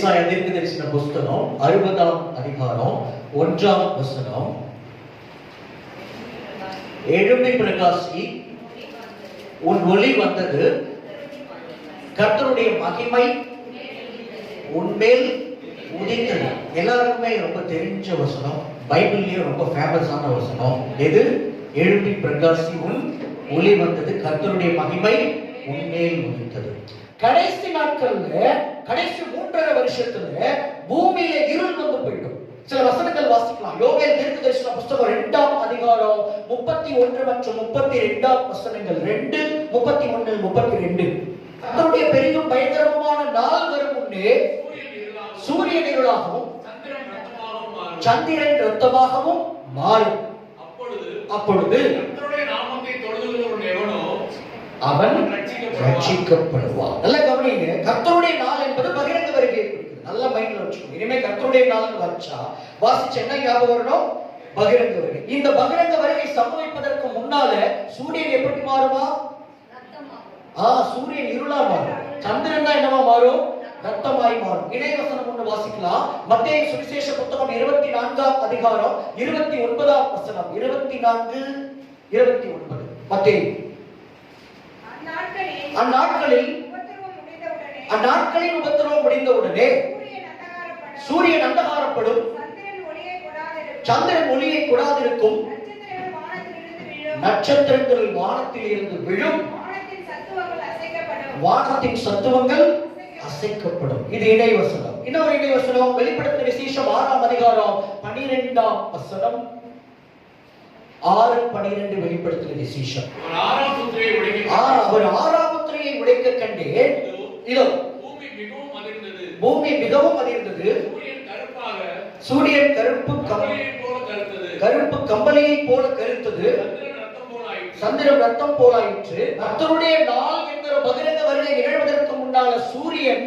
ஏசாயா தீர்க்கதரிசன புஸ்தகம் 60ஆம் அதிகாரம் 1ஆம் வசனம். எழும்பி பிரகாசி, உன் ஒளி வந்தது, கர்த்தருடைய மகிமை உன்மேல் உதித்தது. எல்லாருக்குமே ரொம்ப தெரிஞ்ச வசனம், பைபிள்லயே ரொம்ப ஃபேமஸான வசனம். எது? எழும்பி பிரகாசி, உன் ஒளி வந்தது, கர்த்தருடைய மகிமை உன்மேல் உதித்தது. கடைசி நாட்கள்ல, கடைசி 3.5 வருஷத்துல பூமியில இருள் வந்து போயிடும். சில வசனங்கள் வாசிக்கலாம். யோவேல் தீர்க்கதரிசன புஸ்தகம் 2ஆம் அதிகாரம் 31 மற்றும் 32ஆம் வசனங்கள். 2, 31, 32. கர்த்தருடைய பெரிதும் பயங்கரமான நாள் வரும் முன்னே சூரியன் இருளாகவும் சந்திரன் இரத்தமாகவும் மாறும். அப்பொழுது அவன் ரட்சிக்கப்படுவான். நல்ல கவனிங்க. கர்த்தருடைய நாள் என்பது பகிரங்க வருகை. நல்ல மைண்ட்ல வச்சுக்கோங்க. இனிமே கர்த்தருடைய நாள் வச்சா வாசிச்ச என்ன ஞாபகம் வரணும்? பகிரங்க வருகை. இந்த பகிரங்க வருகை சம்பவிப்பதற்கு முன்னால சூரியன் எப்படி மாறுமா? சூரியன் இருளா மாறும். சந்திரன் தான் என்னவா மாறும்? ரத்தமாய் மாறும். இணைவசனம் ஒன்று வாசிக்கலாம். மத்தேயு சுவிசேஷ புத்தகம் 24ஆம் அதிகாரம் 29ஆம் வசனம். 24, 29. மத்தேயு. அந்நாட்களில் உபத்திரவம் முடிந்தவுடனே சூரியன் அந்தகாரப்படும், சந்திரன் ஒளியை கொடாதிருக்கும், நட்சத்திரங்கள் வானத்தில் இருந்து விழும், வானத்தின் சத்துவங்கள் அசைக்கப்படும். இது இணைவசனம். இன்னொரு இணைவசனம் வெளிப்படுத்தின விசேஷம் 6ஆம் அதிகாரம் 12ஆம் வசனம். 6:12 வெளிப்படுத்தின விசேஷம். அவர் 6ஆம் முத்திரையை உடைக்க கண்டேன். இதோ பூமி மிகவும் அதிர்ந்தது. சூரியன் கருப்பு கம்பளியை போல கருத்தது. சந்திரன் ரத்தம் போலாயிற்று. கர்த்தருடைய நாள் என்கிற பகிரங்க வருகை நிகழ்வதற்கு முன்னால சூரியன்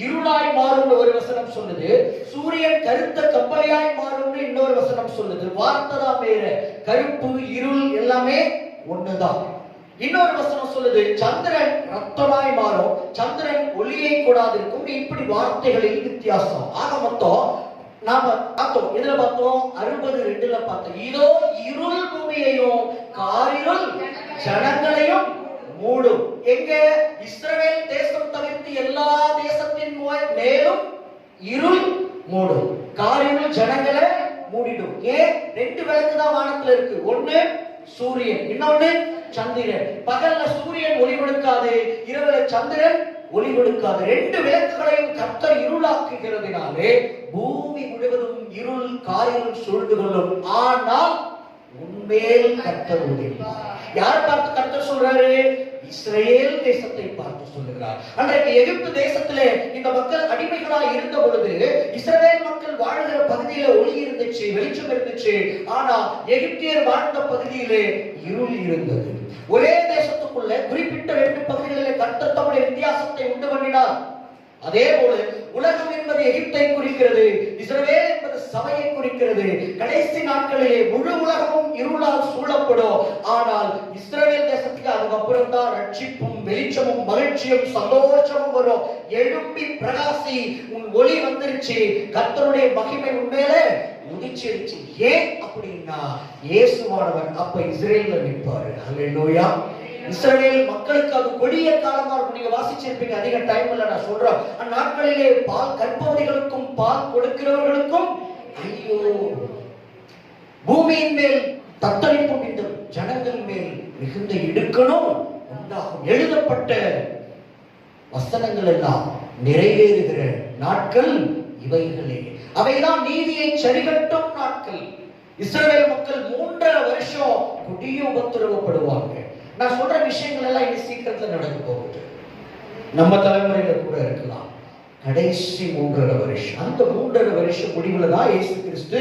இருளாய் மாறும் ஒரு வசனம் சொல்லுது. சூரியன் கருத்த கம்பளியாய் மாறும் இன்னொரு வசனம் சொல்லுது. வார்த்தை தான் வேற. கருப்பு இருள் எல்லாமே ஒண்ணுதான். இன்னொரு வசனம் சொல்லுது சந்திரன் ரத்தமாய் மாறும், சந்திரன் ஒளியை கொடாதிருக்கும். இப்படி வார்த்தைகளில் வித்தியாசம். ஆக மொத்தம் நாம பார்த்தோம். எதுல பார்த்தோம்? 60:2 பார்த்தோம். இதோ இருள் பூமியையும் காரிருள் ஜனங்களையும் மூடும். எங்க? இஸ்ரவேல் தேசம் தவிர்த்து எல்லா தேசத்தின் மேலும் இருள் மூடும். காரிருள் ஜனங்களை மூடிடும். ஏன்? 2 விளக்கு தான் வானத்துல இருக்கு. ஒண்ணு சூரியன், இன்னொன்னு சந்திரன். பகல்ல சூரியன் ஒளி கொடுக்காது, இரவுல சந்திரன் ஒளி கொடுக்காது. 2 விளக்குகளையும் கர்த்தர் இருளாக்குகிறதுனாலே பூமி முழுவதும் இருள் காரிருள் சூழ்ந்து கொள்ளும். ஆனால் உண்மையில் கர்த்தர் ஒளிர்வார். யார் பார்த்து கர்த்தர் சொல்றாரு? இஸ்ரவேல் தேசத்தை பார்த்து சொல்லுகிறார். அன்றைக்கு எகிப்து தேசத்திலே இந்த மக்கள் அடிமைகளாய் இருந்த பொழுது இஸ்ரவேல் மக்கள் வாழ்கிற பகுதியில ஒளி இருந்துச்சு, வெளிச்சம் இருந்துச்சு. ஆனா எகிப்தியர் வாழ்ந்த பகுதியிலே இருள் இருந்தது. ஒரே தேசத்துக்குள்ள குறிப்பிட்ட 2 பகுதிகளிலே கர்த்தர் தம்முடைய வித்தியாசத்தை உண்டு பண்ணினார். அதே போல உலகம் என்பது எகிப்தை குறிக்கிறது, இஸ்ரவேல் என்பது சபையை குறிக்கிறது. கடைசி நாட்களிலே முழு உலகமும் இருளால் சூழப்படும். ஆனால் இஸ்ரவேல் தேசத்துக்கு அதுக்கப்புறம் தான் ரட்சிப்பும் வெளிச்சமும் மகிழ்ச்சியும் சந்தோஷமும் வரும். எழும்பி பிரகாசி, உன் ஒளி வந்துருச்சு, கர்த்தருடைய மகிமை உண்மையிலே உதிச்சிருச்சு. ஏன் அப்படின்னா இயேசுவானவர் அப்ப இஸ்ரேல்ல நிற்பாரு. ஹல்லேலூயா. இஸ்ரவேல் மக்களுக்கு அது கொடிய காலமா இருக்கும். நீங்க வாசிச்சிருப்பீங்க. அதிக டைம் இல்ல நான் சொல்றேன். அந்நாட்களிலே பால் கற்பவதிகளுக்கும் பால் கொடுக்கிறவர்களுக்கும் ஐயோ, பூமியின் மேல் தத்தளிப்பும் இந்த ஜனங்கள் மேல் மிகுந்த இடுக்கணும் உண்டாகும். எழுதப்பட்ட வசனங்கள் எல்லாம் நிறைவேறுகிற நாட்கள் இவைகளே. அவைதான் நீதியை சரிகட்டும் நாட்கள். இஸ்ரவேல் மக்கள் 3.5 வருஷம் கொடிய உபத்திரவப்படுவாங்க. நான் சொல்ற விஷயங்கள் எல்லாம் இது சீக்கிரத்துல நடக்க போகுது. நம்ம தலைமுறையில கூட இருக்கலாம். கடைசி 3.5 வருஷம், அந்த 3.5 வருஷம் முடிவுல தான் இயேசு கிறிஸ்து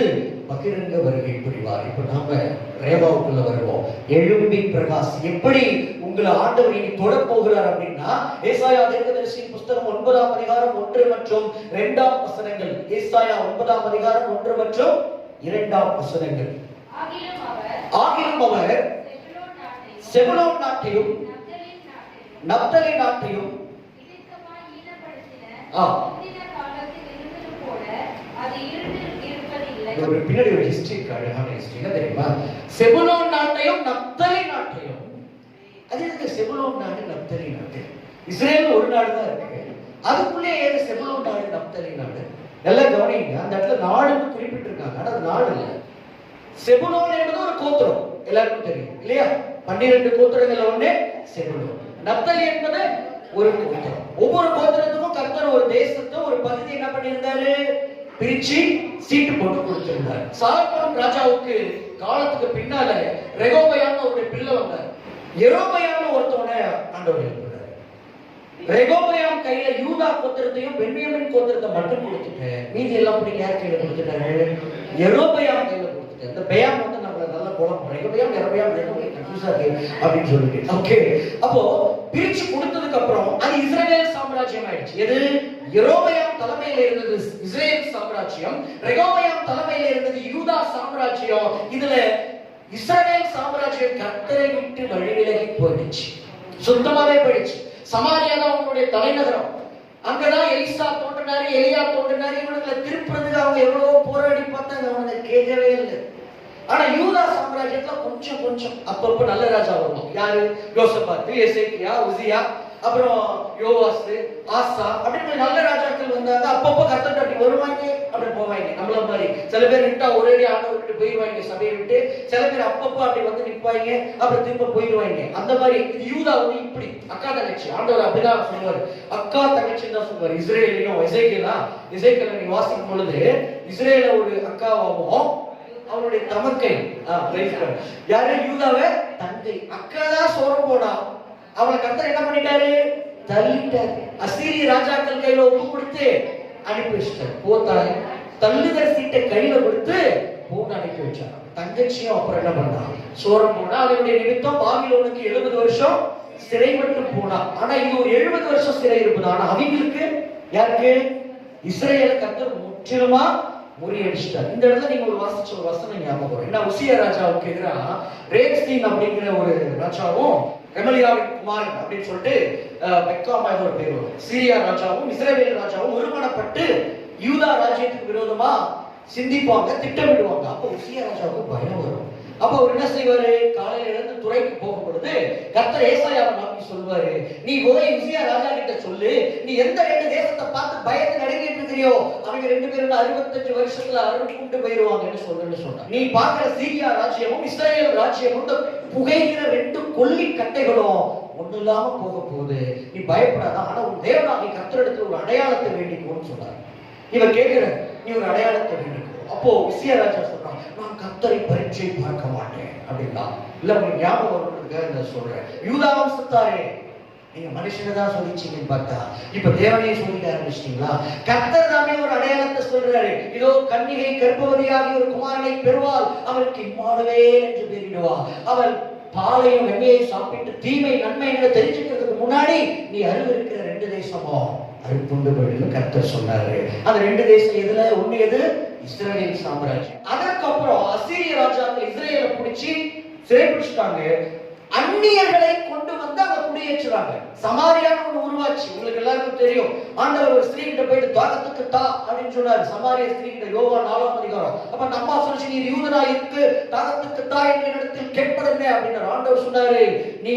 பகிரங்க வருகை புரிவார். இப்ப நாம ரேவாவுக்குள்ள வருவோம். எழும்பி பிரகாசி. எப்படி உங்களை ஆண்டவர் இனி தொட போகிறார் அப்படின்னா, ஏசாயா தீர்க்கதரிசியின் புஸ்தகம் 9ஆம் அதிகாரம் 1 மற்றும் 2ஆம் வசனங்கள். ஏசாயா 9ஆம் அதிகாரம் 1 மற்றும் 2ஆம் வசனங்கள். ஆகிலும் அவர் செபுலோன் நாட்டையும் நப்தலி நாட்டையும் ஒரு பின்னாடி ஒரு ஹிஸ்டரி இருக்கு, அழகான ஹிஸ்டரி. என்ன தெரியுமா? செபுலோன் நாட்டையும் நப்தலி நாட்டையும். அது எதுக்கு செபுலோன் நாடு நப்தலி நாடு? இஸ்ரேல் ஒரு நாடு தான் இருக்கு, அதுக்குள்ளே ஏது செபுலோன் நாடு நப்தலி நாடு? நல்லா கவனிங்க, அந்த இடத்துல நாடுன்னு குறிப்பிட்டிருக்காங்க, ஆனா அது நாடு இல்லை. செபுலோன் என்பது ஒரு கோத்திரம், எல்லாருக்கும் தெரியும் இல்லையா? 12 கோத்திரங்கள் ஒண்ணு செபுலோன். நப்தலி என்பது ஒரு கோத்திரம். ஒவ்வொரு கோத்திரத்துக்கும் கர்த்தர் ஒரு தேசத்தை, ஒரு பகுதி என்ன பண்ணியிருந்தாரு? பிரிச்சு சீட்டு போட்டு கொடுத்திருந்தார். சாலமோன் ராஜாவுக்கு காலத்துக்கு பின்னால ரெகோபயாம் அவருடைய பிள்ளை வந்தார். யெரொபெயாம் ஒருத்தவனை ஆண்டவர் எழுப்புறாரு. ரெகோபயாம் கையில யூதா கோத்திரத்தையும் பென்யமீன் கோத்திரத்தை மட்டும் கொடுத்துட்டு மீதி எல்லாம் அப்படி யார் கையில கொடுத்துட்டாரு? யெரொபெயாம் கையில கொடுத்துட்டாரு. இந்த பெயாம் வந்து நம்மள நல்லா குழப்பம், ரெகோபயாம் யெரொபெயாம் ரெண்டுமே கன்ஃபியூஸா இருக்கு அப்படின்னு சொல்லிட்டு. ஓகே, அப்போ பிரிச்சு கொடுத்ததுக்கு அப்புறம் அது இஸ்ரவேல் சாம்ராஜ்யம் ஆயிடுச்சு. எது? யெரொபெயாம் தலைமையில இருந்தது இஸ்ரேல் சாம்ராஜ்யம், ரெகோபெயாம் தலைமையில இருந்தது யூதா சாம்ராஜ்யம். இதுல இஸ்ரவேல் சாம்ராஜ்யம் கர்த்தரை விட்டு வழி விலகி போயிடுச்சு, சுத்தமாவே போயிடுச்சு. சமாரியா தான் அவங்களுடைய தலைநகரம். அங்கதான் எலிசா தோன்றினாரு, எலியா தோன்றினாரு. இவங்களை திருப்பறதுக்கு அவங்க எவ்வளவோ போராடி பார்த்தாங்க, அவங்க கேட்கவே இல்லை. ஆனா யூதா சாம்ராஜ்யத்துல கொஞ்சம் கொஞ்சம் அப்பப்ப நல்ல ராஜா வருவாங்க. யாரு? யோசபாத், எசேக்கியா, உசியா, அப்புறம் யோவாஸ், ஆசா, அப்படின்னு நல்ல ராஜாக்கள் வந்தாங்க. அப்பப்ப கர்த்தர் அப்படி வருவாங்க, அப்படி போவாங்க. நம்மள மாதிரி சில பேர் விட்டா ஒரேடி ஆண்டவர் விட்டு போயிடுவாங்க, சபையை விட்டு. சில பேர் அப்பப்ப அப்படி வந்து நிற்பாங்க, அப்புறம் திரும்ப போயிடுவாங்க. அந்த மாதிரி யூதா வந்து இப்படி அக்கா தங்கச்சி. ஆண்டவர் அப்படிதான் சொல்லுவாரு, அக்கா தங்கச்சின்னு தான் சொல்லுவாரு. இஸ்ரேலையும் எசேக்கியேல நீ வாசிக்கும் பொழுது இஸ்ரேல ஒரு அக்காவாகவும் அவனுடைய தமக்கை யாரு? யூதாவை தங்கை. அக்கா தான் சோரம் போனா அவளை கர்த்தர் என்ன பண்ணிட்டாரு? தள்ளிட்டாரு. அசீரிய ராஜாக்கள் கையில ஒப்பு கொடுத்து அனுப்பி வச்சிட்டாரு. போத்தாய் தள்ளுதல் சீட்டை கையில கொடுத்து போட்டு அனுப்பி வச்சாங்க. தங்கச்சியும் அப்புறம் என்ன பண்ணா? சோரம் போனா. அதனுடைய நிமித்தம் பாபிலோனுக்கு 70 வருஷம் சிறைப்பட்டு போனா. ஆனா இது ஒரு 70 வருஷம் சிறை இருப்பது. ஆனா அவங்களுக்கு யாருக்கு? இஸ்ரேல கர்த்தர் முற்றிலுமா முறியடிச்சிட்டார். இந்த இடத்துல நீங்க ஒரு வாசிச்ச ஒரு வசனம் ஞாபகம் வரும். என்ன? உசியா ராஜாவுக்கு எதிராக ரேக்ஸ்தீன் அப்படிங்கிற ஒரு ராஜாவும் ரெமலியாவின் குமாரன் அப்படின்னு சொல்லிட்டு பெக்காமா ஒரு பேர் வரும். சீரியா ராஜாவும் இஸ்ரவேல் ராஜாவும் ஒருமனப்பட்டு யூதா ராஜ்யத்துக்கு விரோதமா சிந்திப்பாங்க, திட்டமிடுவாங்க. அப்ப உசியா ராஜாவுக்கு பயம் வரும். அப்ப அவர் என்ன செய்வாரு? காலையில இருந்து துறைக்கு போகும் பொழுது கர்த்தர் ஏசாயாவை நோக்கி சொல்வாரு, நீ போய் உசியா ராஜா கிட்ட சொல்லு, நீ எந்த 2 தேசத்தை பார்த்து பயந்து நடுங்கிட்டு இருக்கிறியோ அவங்க 2 பேரும் 65 வருஷத்துல அறுப்புண்டு போயிருவாங்கன்னு சொல்லுன்னு சொன்னார். நீ பார்க்கிற சீரியா ராஜ்யமும் இஸ்ரவேல் ராஜ்யமும் இந்த புகைகிற 2 கொல்லி கட்டைகளும் ஒண்ணு இல்லாம போக போகுது, நீ பயப்படாத. ஆனா உன் தேவனாகிய கர்த்தரிடத்துல ஒரு அடையாளத்தை வேண்டிக்கோன்னு சொன்னார். இவன் கேட்கிற, நீ ஒரு அடையாளத்தை வேண்டிக்கோ. அப்போ உசியா ராஜா சொல்றான், நான் கர்த்தரை பரீட்சை பார்க்க மாட்டேன் அப்படின்னா. இல்ல உங்களுக்கு ஞாபகம் வருவதற்காக சொல்றேன், யூதா வம்சத்தாரே நீங்க மனுஷனை தான் சொல்லிச்சீங்கன்னு பார்த்தா இப்ப தேவனையே சொல்லிட்டு ஆரம்பிச்சிட்டீங்களா? கர்த்தர் தாமே ஒரு அடையாளத்தை சொல்றாரு. இதோ கன்னிகை கர்ப்பவதியாகி ஒரு குமாரனை பெறுவாள், அவருக்கு இம்மானுவேல் என்று பெயரிடுவா. அவள் பாலையும் வெண்மையை சாப்பிட்டு தீமை நன்மை என்று தெரிஞ்சுக்கிறதுக்கு முன்னாடி நீ அருகிருக்கிற 2 தேசமோ அறுப்புண்டு போயிடுன்னு கர்த்தர் சொன்னாரு. அந்த 2 தேசம் எதுல? ஒண்ணு எது? இஸ்ரவேல் சாம்ராஜ்யம். அதற்கப்புறம் அசீரிய ராஜாக்கள் இஸ்ரேலை பிடிச்சி சிறை பிடிச்சிட்டாங்க. அந்நியர்களை கொண்டு வந்து அங்க குடியேற்றுறாங்க. சமாரியான்னு ஒண்ணு உருவாச்சு. உங்களுக்கு எல்லாருக்கும் தெரியும். ஆண்டவர் ஒரு ஸ்திரீ கிட்ட போயிட்டு தாகத்துக்கு தா அப்படின்னு சொன்னாரு. சமாரிய ஸ்திரீ கிட்ட யோவான் 4ஆம் அதிகாரம். அப்ப அந்த அம்மா சொல்லிச்சு, நீ யூதனா இருக்கு, தாகத்துக்கு தா என்ற இடத்தில் கேட்பதென்ன அப்படின்னு ஆண்டவர் சொன்னாரு, நீ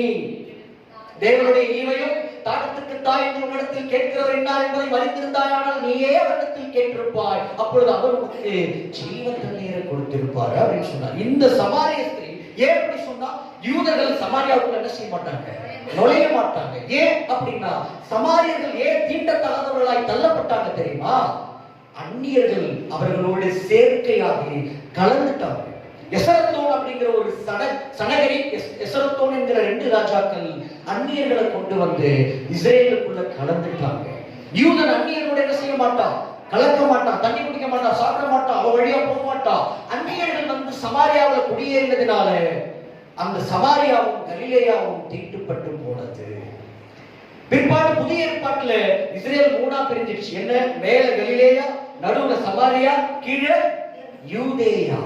தேவனுடைய ஈவையும் தாகத்துக்கு தாய் என்ற இடத்தில் கேட்கிறவர் என்ன என்பதை அறிந்திருந்தாயானால் நீயே அவரிடத்தில் கேட்டிருப்பாய், அப்பொழுது அவர் உனக்கு ஜீவ தண்ணீரை கொடுத்திருப்பார் அப்படின்னு சொன்னார். இந்த சமாரிய ஸ்திரீ ஏன் அப்படி சொன்னா? யூதர்கள் சமாரியாவுக்குள்ள என்ன செய்ய மாட்டாங்க? நுழைய மாட்டாங்க. ஏன் அப்படின்னா சமாரியர்கள் ஏன் தீண்டத்தகாதவர்களாய் தள்ளப்பட்டாங்க தெரியுமா? அந்நியர்கள் அவர்களோடு சேர்க்கையாகி கலந்துட்டாங்க. எசரத்தோன் அப்படிங்கிற ஒரு சனகரி, எசரத்தோன் என்கிற 2 ராஜாக்கள் அந்நியர்களை கொண்டு வந்து இஸ்ரேலுக்குள்ள கலந்துட்டாங்க. யூதன் அந்நியர்களோட என்ன செய்ய மாட்டான்? கலக்க மாட்டான், தண்ணி குடிக்க மாட்டான், சாப்பிட மாட்டான், அவ வழியா போக மாட்டான். அந்நியர்கள் வந்து சமாரியாவுல குடியேறினதுனால அந்த சமாரியாவும் கலிலேயாவும் தீட்டுப்பட்டு போனது. பிற்பாடு புதிய ஏற்பாட்டுல இஸ்ரேல் 3ஆ பிரிஞ்சிடுச்சு. என்ன? மேல கலிலேயா, நடுவுல சமாரியா, கீழே யூதேயா.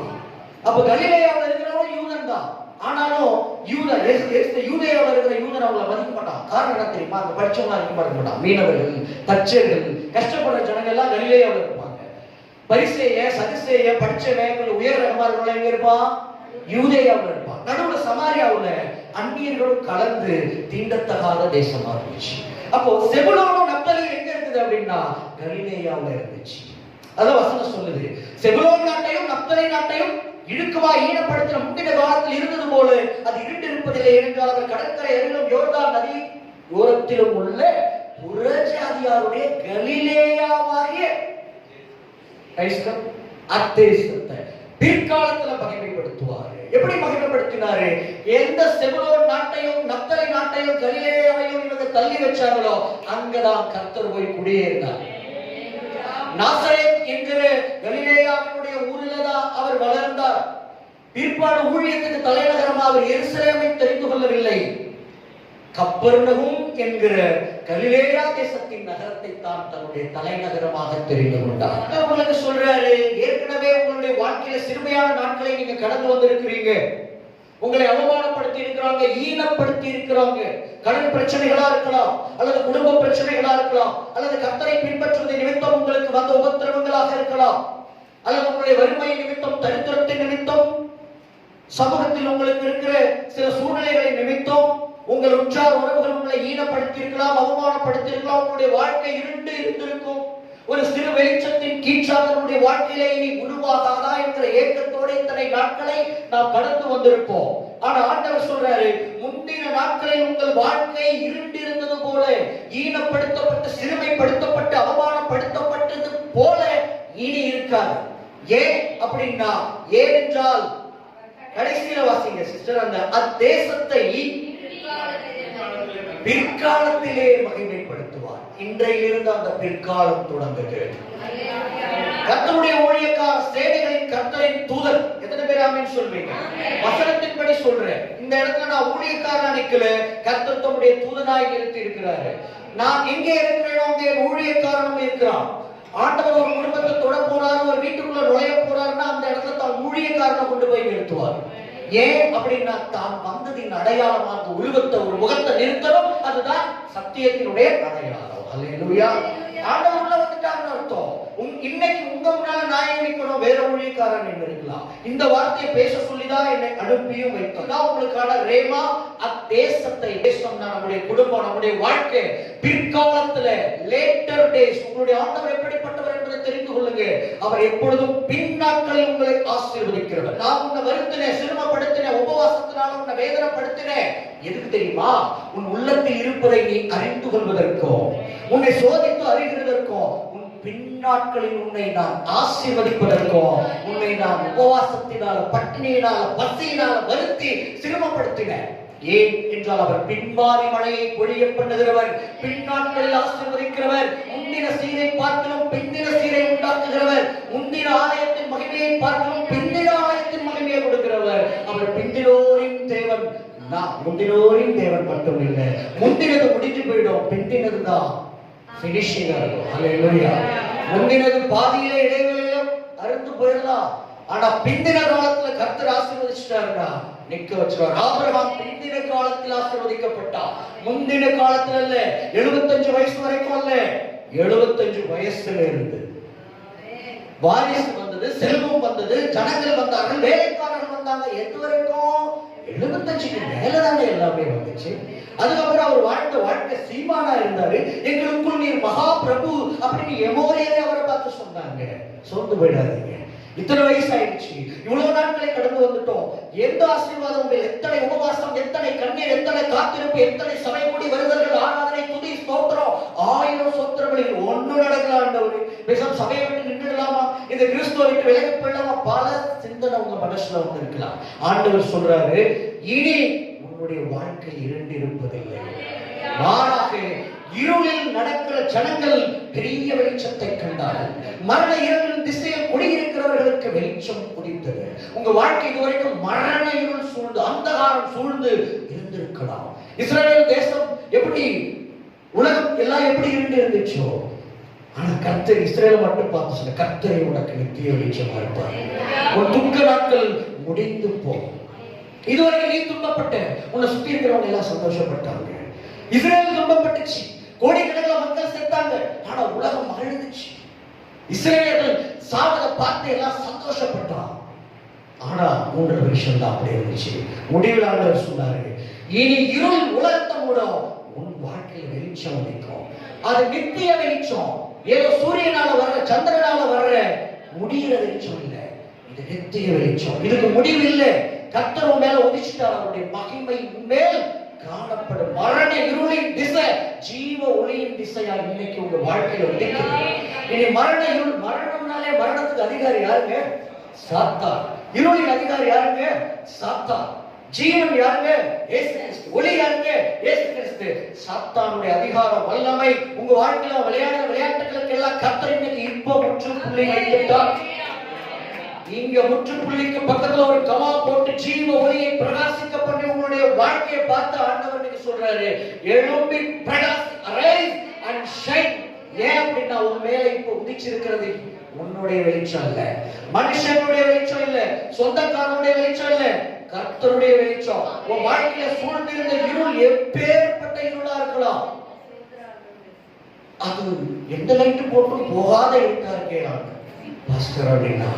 அப்ப கலிலேயாவுல இருக்கிறவங்க யூதன் தான். ஆனாலும் யூதேயாவுல இருக்கிற யூதன் அவங்களை மதிக்க மாட்டான். காரணம் என்ன தெரியுமா? அங்க படிச்சவங்க இருக்க மாட்டான். மீனவர்கள், தச்சர்கள், கஷ்டப்படுற ஜனங்கள் எல்லாம் கலிலேயாவுல இருப்பாங்க. பரிசேய சதுசேய படிச்சவன் கொஞ்சம் உயர் ரகமா இருக்கவங்க எங்க இருப்பான்? யூதேயாவுல இருப்பான். நடுவுல சமாரியாவுல அந்நியர்களும் கலந்து தீண்டத்தகாத தேசமா இருந்துச்சு. அப்போ செபுலோனும் நப்தலியும் எங்க இருக்குது அப்படின்னா கலிலேயாவுல இருந்துச்சு. அதான் வசனம் சொல்லுது, செபுலோன் நாட்டையும் நப்தலி நாட்டையும் இழுக்குவா ஈனப்படுத்தின முந்தின காலத்தில் இருந்தது போல அது இருண்டு இருப்பதில்லை என்றால் அவர் கடற்கரை அருகிலும் யோர்தான் நதி ஓரத்திலும் உள்ள புறஜாதியாருடைய கலிலேயாவாகிய அத்தேசத்தை பிற்காலத்துல மகிமைப்படுத்துவாரு. எப்படி மகிமைப்படுத்தினாரு? எந்த செபுலோன் நாட்டையும் நப்தலி நாட்டையும் கலிலேயாவையும் இவங்க தள்ளி வச்சாங்களோ அங்கதான் கர்த்தர் போய் குடியேறினார். நாசரேத் என்கிற கலிலேயாவினுடைய ஊரில் தான் அவர் வளர்ந்தார். பிற்பாடு ஊழியத்துக்கு தலைநகரமாக அவர் எருசலேமை தெரிந்து கொள்ளவில்லை, கப்பர்நகும் என்கிற கலிலேயா தேசத்தின் நகரத்தை தான் தன்னுடைய தலைநகரமாக தெரிந்து கொண்டார். உங்களுக்கு சொல்றாரு, ஏற்கனவே உங்களுடைய வாழ்க்கையில சிறுமையான நாட்களை நீங்க கடந்து வந்திருக்கிறீங்க. உங்களை அவமானப்படுத்தி இருக்கிறாங்க, ஈனப்படுத்தி இருக்கிறாங்க. கடன் பிரச்சனைகளா இருக்கலாம், அல்லது குடும்ப பிரச்சனைகளா இருக்கலாம், அல்லது கர்த்தரை பின்பற்றுவதை நிமித்தம் உங்களுக்கு வந்த உபத்திரவங்களாக இருக்கலாம், அல்லது உங்களுடைய வறுமை நிமித்தம், தரித்திரத்தின் நிமித்தம், சமூகத்தில் உங்களுக்கு இருக்கிற சில சூழ்நிலைகளை நிமித்தம் உங்கள் உற்றார் உறவுகள் உங்களை ஈனப்படுத்தி இருக்கலாம், அவமானப்படுத்தி இருக்கலாம். உங்களுடைய வாழ்க்கை இருண்டு இருந்திருக்கும். ஒரு சிறு வெளிச்சத்தின் கீற்றாக நம்முடைய வாழ்க்கையிலே இனி உருவாகாதா என்கிற ஏக்கத்தோடு இத்தனை நாட்களை நாம் கடந்து வந்திருப்போம். ஆனா ஆண்டவர் சொல்றாரு, முந்தின நாட்களில் உங்கள் வாழ்க்கை இருண்டு இருந்தது போல, ஈனப்படுத்தப்பட்டு சிறுமைப்படுத்தப்பட்டு அவமானப்படுத்தப்பட்டது போல இனி இருக்காது. ஏன் அப்படின்னா, ஏனென்றால் கடைசியில வாசிங்க சிஸ்டர், அந்த அத்தேசத்தை பிற்காலத்திலே மகிமைப்படுத்துவார். இன்றையிலிருந்து அந்த பிற்காலம் தொடங்குகிறது. கர்த்தருடைய ஊழியக்கார சேனைகளின் கர்த்தரின் தூதர். எத்தனை பேர் ஆமென் சொல்வீங்க? வசனத்தின்படி சொல்றேன். இந்த இடத்துல நான் ஊழியக்காரனா நிக்கல, கர்த்தர் தம்முடைய தூதனாய் நிறுத்தி இருக்கிறாரு. நான் எங்கே இருக்கிறேனோ அங்கே ஊழியக்காரனும் இருக்கிறான். ஆண்டவர் ஒரு குடும்பத்தை தொட போறாரு, ஒரு வீட்டுக்குள்ள நுழைய போறாருன்னா அந்த இடத்துல தான் ஊழியக்காரனை கொண்டு போய் நிறுத்துவார். ஏன் அப்படின்னா, தான் வந்ததின் அடையாளமாக உருவத்தை, ஒரு முகத்தை நிறுத்தணும். அதுதான் சத்தியத்தினுடைய அடையாளம். அல்லேலூயா. ஆண்டவர் உள்ள வந்துட்டாருன்னு அர்த்தம். இன்னைக்கு உங்க முன்னால நான் நிக்கணும், வேற ஊழியக்காரன் என்ன இருக்கலாம். இந்த வார்த்தையை பேச சொல்லிதான் என்னை அனுப்பியும் வைத்தோம். உங்களுக்கான ரேமா அத்தேசத்தை பேசணும்னா நம்முடைய குடும்பம், நம்முடைய வாழ்க்கை பிற்காலத்துல லேட்டர் டேஸ் உங்களுடைய ஆண்டவர் எப்படிப்பட்டவர் என்பதை தெரிந்து கொள்ளுங்க. அவர் எப்பொழுதும் பின்னாட்களில் உங்களை ஆசீர்வதிக்கிறவர். நான் உன்னை வருத்தினேன், சிரமப்படுத்தினேன், உபவாசத்தினால உன்னை வேதனைப்படுத்தினேன். எதுக்கு தெரியுமா? உன் உள்ளத்தில் இருப்பதை நீ அறிந்து கொள்வதற்கும், உன்னை சோதித்து அறிகிறதற்கும், உன் பின்னாட்களில் உன்னை நான் ஆசீர்வதிப்பதற்கும், உன்னை நான் உபவாசத்தினால, பட்டினியினால, பசியினால வருத்தி சிரமப்படுத்தினேன். ஏன் என்றால் அவர் பின்பாரி மழையை பொழிய பண்ணுகிறவர், பின்னாட்களில் ஆசீர்வதிக்கிறவர், முந்தின சீரை பார்க்கலும் பிந்தின சீரை உண்டாக்குகிறவர், முந்தின ஆலயத்தின் மகிமையை பார்க்கலும் பிந்தின ஆலயத்தின் மகிமையை கொடுக்கிறவர். அவர் பிந்தினோரின் தேவன். நான் முந்தினோரின் தேவன் மட்டும் இல்லை. முந்தினது முடிஞ்சு போயிடும், பிந்தினது தான் பினிஷிங்கா இருக்கும். அல்லேலூயா. முந்தினது பாதியில இடைவெளியில அறுந்து போயிடலாம், ஆனா பிந்தின காலத்துல கர்த்தர் ஆசீர்வதிச்சிட்டாருன்னா நிக்க வச்சிருவார். ஆபிரகாம் பிந்தின காலத்தில் ஆசீர்வதிக்கப்பட்டார். முந்தின காலத்துல இல்ல, 75 வயசு வரைக்கும் அல்ல, 75 வயசுல இருந்து வாரிசு வந்தது, செல்வம் வந்தது, ஜனங்கள் வந்தார்கள், வேலைக்காரர்கள் வந்தாங்க. எது வரைக்கும்? 75க்கு மேலதானே எல்லாமே வந்துச்சு. அதுக்கப்புறம் அவர் வாழ்ந்த வாழ்க்கை சீமானா இருந்தாரு. எங்களுக்குள் நீர் மகா பிரபு அப்படின்னு எமோரியரே அவரை பார்த்து சொன்னாங்க. சொந்து போயிடாதீங்க, இத்தனை வயசு ஆயிடுச்சு, இவ்வளவு நாட்களை கடந்து வந்துட்டோம். எந்த ஆசீர்வாதம் உங்கள், எத்தனை உபவாசம், எத்தனை கண்ணீர், எத்தனை காத்திருப்பு, எத்தனை சபை கூடி வருவர்கள், ஆராதனை, துதி, ஸ்தோத்திரம், 1000 ஸ்தோத்திரங்களில் ஒன்று நடக்கலாண்டவர். பேசாம சபையை விட்டு நின்றுடலாமா, இந்த கிறிஸ்துவை விட்டு விலகி போயிடலாமா, பல சிந்தனை உங்க மனசுல வந்து இருக்கலாம். ஆண்டவர் சொல்றாரு, இனி உன்னுடைய வாழ்க்கை இருண்டு இருப்பதில்லை, மாறாக இருளில் நடக்கிற ஜனங்கள் பெரிய வெளிச்சத்தை கண்டார்கள். மரண இருளின் திசையில் குடியிருக்கிறவர்களுக்கு வெளிச்சம் குடித்தது. உங்க வாழ்க்கை இதுவரைக்கும் மரண இருள் சூழ்ந்து, அந்தகாரம் சூழ்ந்து இருந்திருக்கலாம். இஸ்ரவேல் தேசம் எப்படி, உலகம் எல்லாம் எப்படி இருந்து இருந்துச்சோ, ஆனா கர்த்தர் இஸ்ரவேல் மட்டும் பார்த்து சொன்ன, கர்த்தரை உனக்கு நித்திய வெளிச்சமா இருப்பார். உன் துக்க நாட்கள் முடிந்து போகும். இதுவரைக்கும் நீ துன்பப்பட்ட, உன்னை சுத்தி இருக்கிறவங்க எல்லாம் சந்தோஷப்பட்டாங்க. இஸ்ரவேல் துன்பப்பட்டுச்சு, கோடிக்கணக்கில் மக்கள் செத்தாங்க, ஆனா உலகம் மகிழ்ந்துச்சு. இஸ்ரவேலர்கள் சாவத பார்த்து எல்லாம் சந்தோஷப்பட்டான். ஆனா 3 விஷயம் தான் அப்படி இருந்துச்சு. முடிவில் ஆண்டவர் சொன்னாரு, இனி இருள் உலகத்தை மூடும், உன் வாழ்க்கையில் வெளிச்சம் உதிக்கும். அது நித்திய வெளிச்சம். ஏதோ சூரியனால வர்ற சந்திரனால வர்ற முடிகிற வெளிச்சம் இல்ல, இது நித்திய வெளிச்சம். இதுக்கு முடிவு இல்லை. கர்த்தர் மேல உதிச்சிட்டார். அவருடைய மகிமை மேல் காணப்படும். மரண இருளின் திசை ஜீவ ஒளியின் திசையா இன்னைக்கு உங்க வாழ்க்கையில உதிக்கிறது. இனி மரண இருள், மரணம்னாலே மரணத்துக்கு அதிகாரி யாருங்க? சாத்தான். இருளின் அதிகாரி யாருங்க? சாத்தான். ஜீவன் யாருங்க? இயேசு கிறிஸ்து. ஒளி யாருங்க? இயேசு கிறிஸ்து. சாத்தானுடைய அதிகாரம் வல்லமை உங்க வாழ்க்கையில விளையாடுற விளையாட்டுகளுக்கு எல்லாம் கர்த்தர் இன்னைக்கு இப்போ முற்றுப்புள்ளி வைத்துட்டார். இங்க முற்றுப்புள்ளிக்கு பக்கத்துல ஒரு கமா போட்டு ஜீவ ஒளியை பிரகாசிக்க பண்ணி உங்களுடைய வாழ்க்கையை பார்த்து ஆண்டவர் இன்னைக்கு சொல்றாரு, எழும்பி பிரகாசி, arise and shine. ஏன் அப்படின்னா உன் மேல இப்போ உதிச்சிருக்கிறது உன்னுடைய வெளிச்சம் இல்ல, மனுஷனுடைய வெளிச்சம் இல்ல, சொந்தக்காரனுடைய வெளிச்சம் இல்ல, கர்த்தருடைய வெளிச்சம். உன் வாழ்க்கையில சூழ்ந்திருந்த இருள் எப்பேற்பட்ட இருளா இருக்கலாம், அது எந்த லைட்டு போட்டும் போகாத இருக்கா இருக்கேன் பாஸ்டர் அப்படின்னா,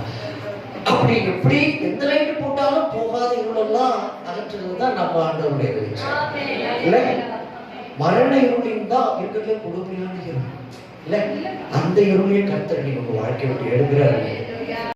அப்படி எப்படி எந்த லைட்டு போட்டாலும் போகாத இருளெல்லாம் அகற்றுறதுதான் நம்ம ஆண்டவருடைய வெளிச்சம் இல்ல. மரண இருளின் தான் இருக்கிறதுல கொடுமையான இருள் இல்ல, அந்த இருளையே கர்த்தர் நீங்க உங்க வாழ்க்கையை விட்டு எடுக்கிறாரு.